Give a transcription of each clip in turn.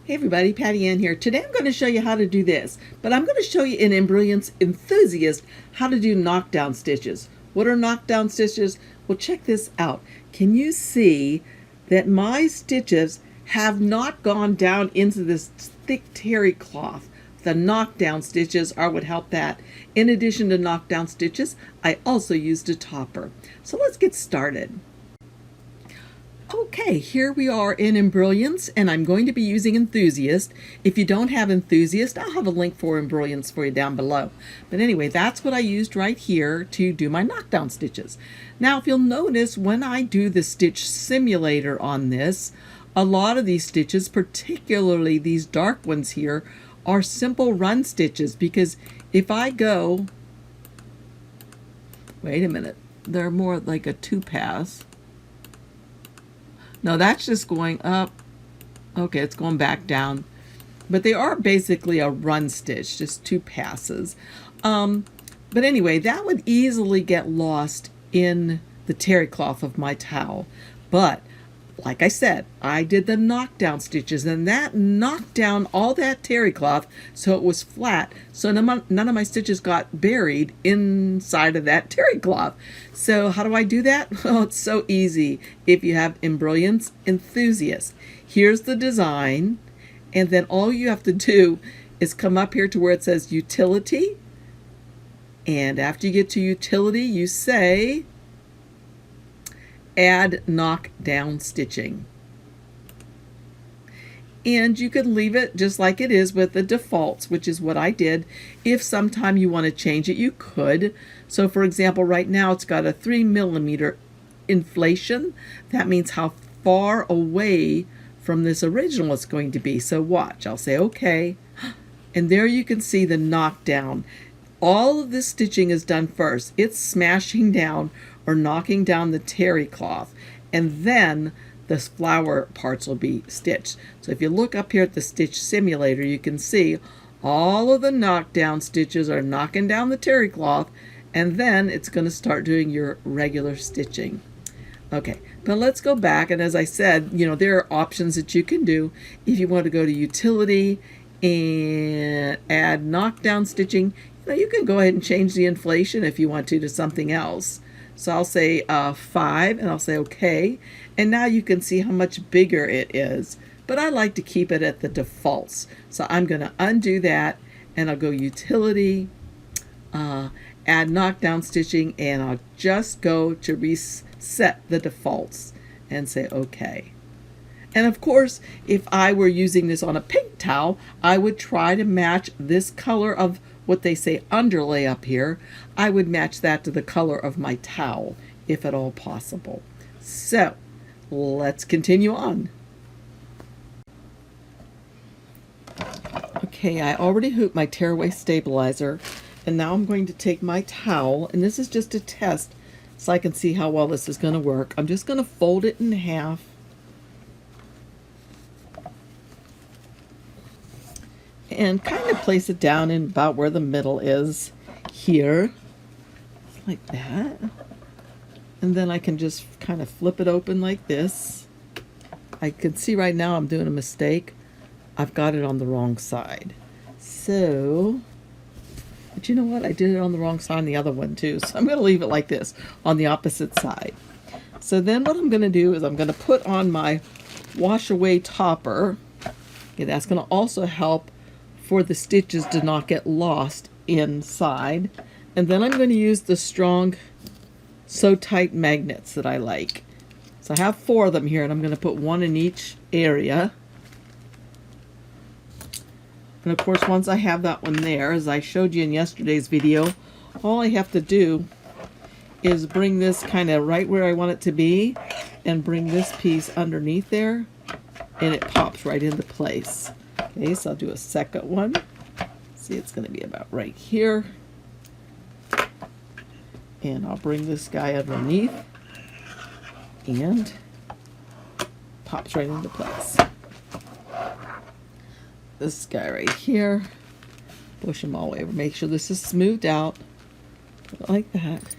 Hey everybody, Patty Ann here. Today I'm going to show you how to do this, but I'm going to show you in Embrilliance Enthusiast how to do knockdown stitches. What are knockdown stitches? Well, check this out. Can you see that my stitches have not gone down into this thick terry cloth? The knockdown stitches are what help that. In addition to knockdown stitches, I also used a topper. So let's get started. Okay, here we are in Embrilliance, and I'm going to be using Enthusiast. If you don't have Enthusiast, I'll have a link for Embrilliance for you down below. But anyway, that's what I used right here to do my knockdown stitches. Now, if you'll notice, when I do the stitch simulator on this, a lot of these stitches, particularly these dark ones here, are simple run stitches, because if I go, wait a minute, they're more like a two pass. No, that's just going up. Okay, it's going back down. But they are basically a run stitch, just two passes. But anyway, that would easily get lost in the terry cloth of my towel. But like I said, I did the knockdown stitches, and that knocked down all that terry cloth so it was flat, so none of my stitches got buried inside of that terry cloth. So how do I do that? Well, it's so easy if you have Embrilliance Enthusiast. Here's the design, and then all you have to do is come up here to where it says Utility, and after you get to Utility, you say Add knockdown stitching. And you could leave it just like it is with the defaults, which is what I did. If sometime you want to change it, you could. So for example, right now it's got a 3mm inflation. That means how far away from this original it's going to be. So watch, I'll say okay. And there you can see the knockdown. All of this stitching is done first. It's smashing down or knocking down the terry cloth, and then the flower parts will be stitched. So if you look up here at the stitch simulator, you can see all of the knockdown stitches are knocking down the terry cloth, and then it's going to start doing your regular stitching. Okay, but let's go back, and as I said, you know, there are options that you can do. If you want to go to Utility and add knockdown stitching, you know, you can go ahead and change the inflation if you want to something else. So I'll say 5, and I'll say okay. And now you can see how much bigger it is. But I like to keep it at the defaults. So I'm going to undo that, and I'll go Utility, Add knockdown stitching, and I'll just go to reset the defaults and say okay. And of course, if I were using this on a pink towel, I would try to match this color of what they say underlay up here. I would match that to the color of my towel, if at all possible. So let's continue on. Okay, I already hooped my tearaway stabilizer, and now I'm going to take my towel, and this is just a test so I can see how well this is going to work. I'm just going to fold it in half, and kind of place it down in about where the middle is here, like that. And then I can just kind of flip it open like this. I can see right now I'm doing a mistake. I've got it on the wrong side. So, but you know what? I did it on the wrong side on the other one too. So I'm going to leave it like this on the opposite side. So then what I'm going to do is I'm going to put on my wash away topper. Okay, that's going to also help for the stitches to not get lost inside. And then I'm going to use the strong Sewtite magnets that I like. So I have 4 of them here, and I'm going to put 1 in each area. And of course, once I have that one there, as I showed you in yesterday's video, all I have to do is bring this kind of right where I want it to be, and bring this piece underneath there, and it pops right into place. Okay, so I'll do a second one. See, it's going to be about right here. And I'll bring this guy underneath, and pops right into place. This guy right here, push him all the way over. Make sure this is smoothed out, like that.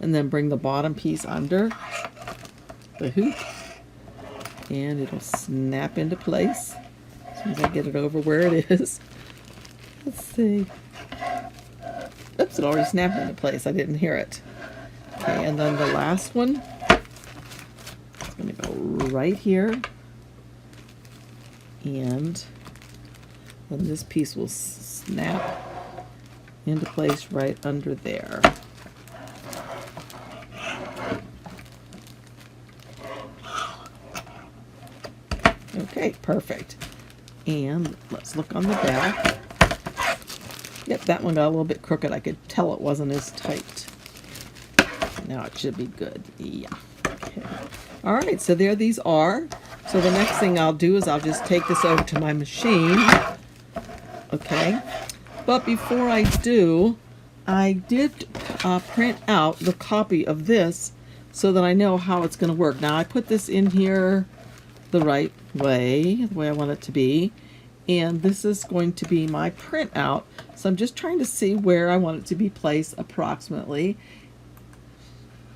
And then bring the bottom piece under the hoop, and it'll snap into place. soon as I get it over where it is. Let's see. Oops, it already snapped into place. I didn't hear it. Okay, and then the last one. It's going to go right here. And then this piece will snap into place right under there. Okay, perfect. And let's look on the back. Yep, that one got a little bit crooked. I could tell it wasn't as tight. Now it should be good. Yeah. Okay. All right, so there these are. So the next thing I'll do is I'll just take this over to my machine. Okay. But before I do, I did print out the copy of this so that I know how it's going to work. Now I put this in here the right way, the way I want it to be. And this is going to be my printout. So I'm just trying to see where I want it to be placed approximately.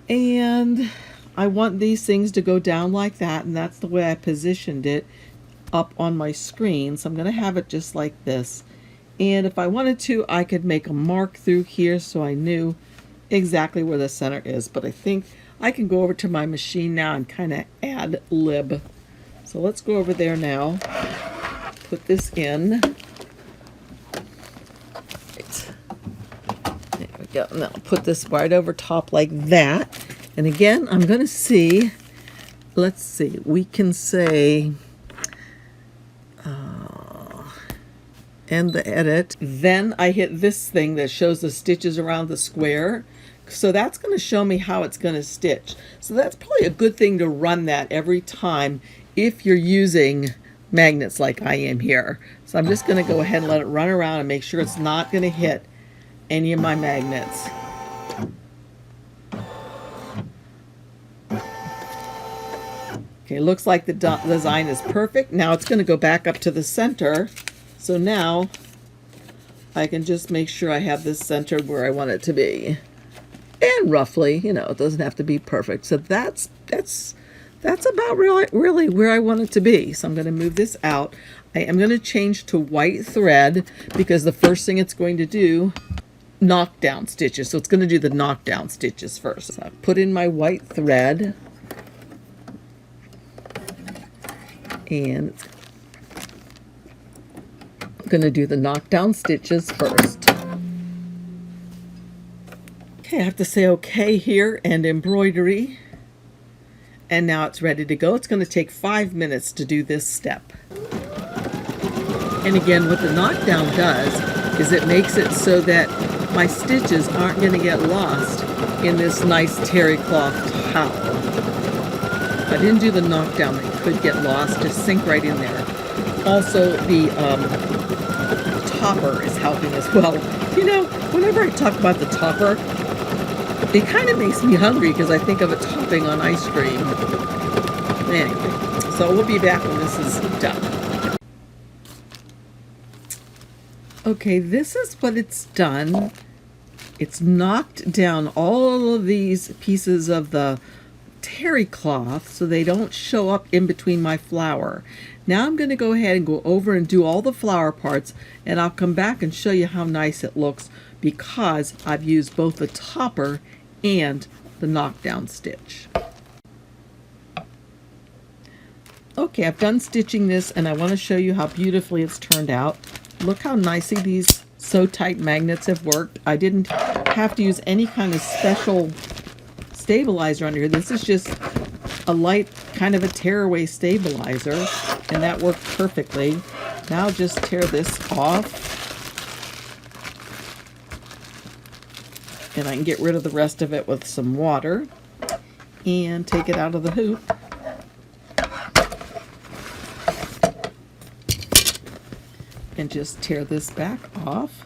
And I want these things to go down like that, and that's the way I positioned it up on my screen. So I'm going to have it just like this. And if I wanted to, I could make a mark through here so I knew exactly where the center is. But I think I can go over to my machine now and kind of ad lib. So let's go over there now. Put this in. Right. There we go. And I'll put this right over top like that. And again, I'm going to see, let's see, we can say, end the edit. Then I hit this thing that shows the stitches around the square. So that's going to show me how it's going to stitch. So that's probably a good thing to run that every time if you're using magnets like I am here. So I'm just going to go ahead and let it run around and make sure it's not going to hit any of my magnets. Okay, looks like the design is perfect. Now it's going to go back up to the center. So now I can just make sure I have this centered where I want it to be. And roughly, you know, it doesn't have to be perfect. So that's about really where I want it to be. So I'm going to move this out. I am going to change to white thread because the first thing it's going to do, knockdown stitches. So it's going to do the knockdown stitches first. So I put in my white thread. And I'm going to do the knockdown stitches first. Okay, I have to say okay here and embroidery. And now it's ready to go. It's going to take 5 minutes to do this step. And again, what the knockdown does is it makes it so that my stitches aren't going to get lost in this nice terry cloth towel. If I didn't do the knockdown, they could get lost. Just sink right in there. Also, the topper is helping as well. You know, whenever I talk about the topper, it kind of makes me hungry because I think of it topping on ice cream. Anyway, so we'll be back when this is done. Okay, this is what it's done. It's knocked down all of these pieces of the terry cloth so they don't show up in between my flower. Now I'm going to go ahead and go over and do all the flower parts, and I'll come back and show you how nice it looks because I've used both the topper and the knockdown stitch. Okay, I've done stitching this and I want to show you how beautifully it's turned out. Look how nicely these Sewtite magnets have worked. I didn't have to use any kind of special stabilizer under here. This is just a light kind of a tearaway stabilizer, and that worked perfectly. Now I'll just tear this off. And I can get rid of the rest of it with some water and take it out of the hoop. And just tear this back off.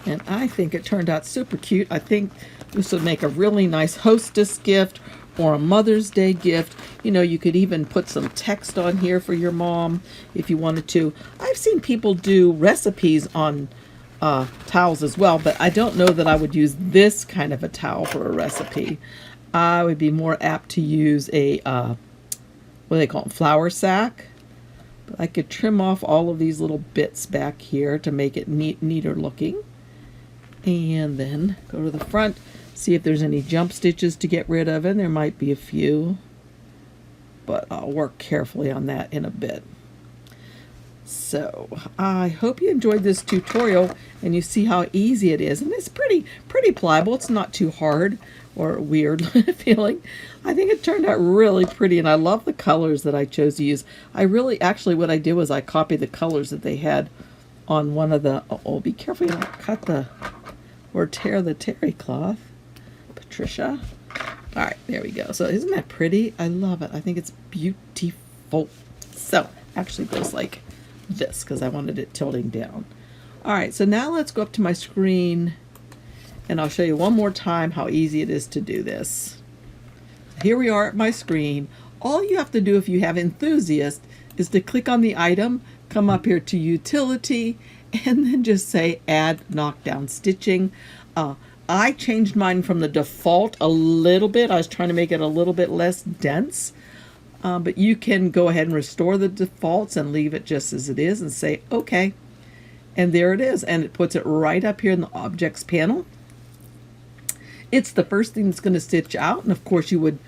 And I think it turned out super cute. I think this would make a really nice hostess gift or a Mother's Day gift. You know, you could even put some text on here for your mom if you wanted to. I've seen people do recipes on towels as well, but I don't know that I would use this kind of a towel for a recipe. I would be more apt to use a what do they call it, flour sack. But I could trim off all of these little bits back here to make it neater looking. And then go to the front, see if there's any jump stitches to get rid of, and there might be a few, but I'll work carefully on that in a bit. So I hope you enjoyed this tutorial and you see how easy it is, and it's pretty pliable. It's not too hard or weird feeling. I think it turned out really pretty, and I love the colors that I chose to use. I really, actually what I did was I copied the colors that they had on one of the, oh, be careful you don't cut the or tear the terry cloth, Patricia. All right, there we go. So isn't that pretty? I love it. I think it's beautiful. So actually goes like this because I wanted it tilting down. All right, so now let's go up to my screen and I'll show you one more time how easy it is to do this. Here we are at my screen. All you have to do if you have Enthusiast is to click on the item, come up here to Utility, and then just say Add Knockdown Stitching. I changed mine from the default a little bit. I was trying to make it a little bit less dense. But you can go ahead and restore the defaults and leave it just as it is and say OK. And there it is. And it puts it right up here in the Objects panel. It's the first thing that's going to stitch out. And of course you would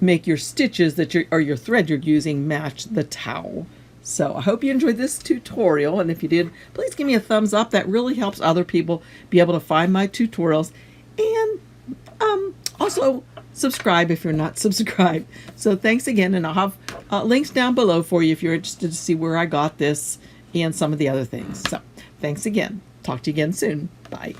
make your stitches that your thread you're using match the towel. So I hope you enjoyed this tutorial, and if you did, please give me a thumbs up. That really helps other people be able to find my tutorials. And also subscribe if you're not subscribed. So thanks again, and I'll have links down below for you if you're interested to see where I got this and some of the other things. So thanks again. Talk to you again soon. Bye.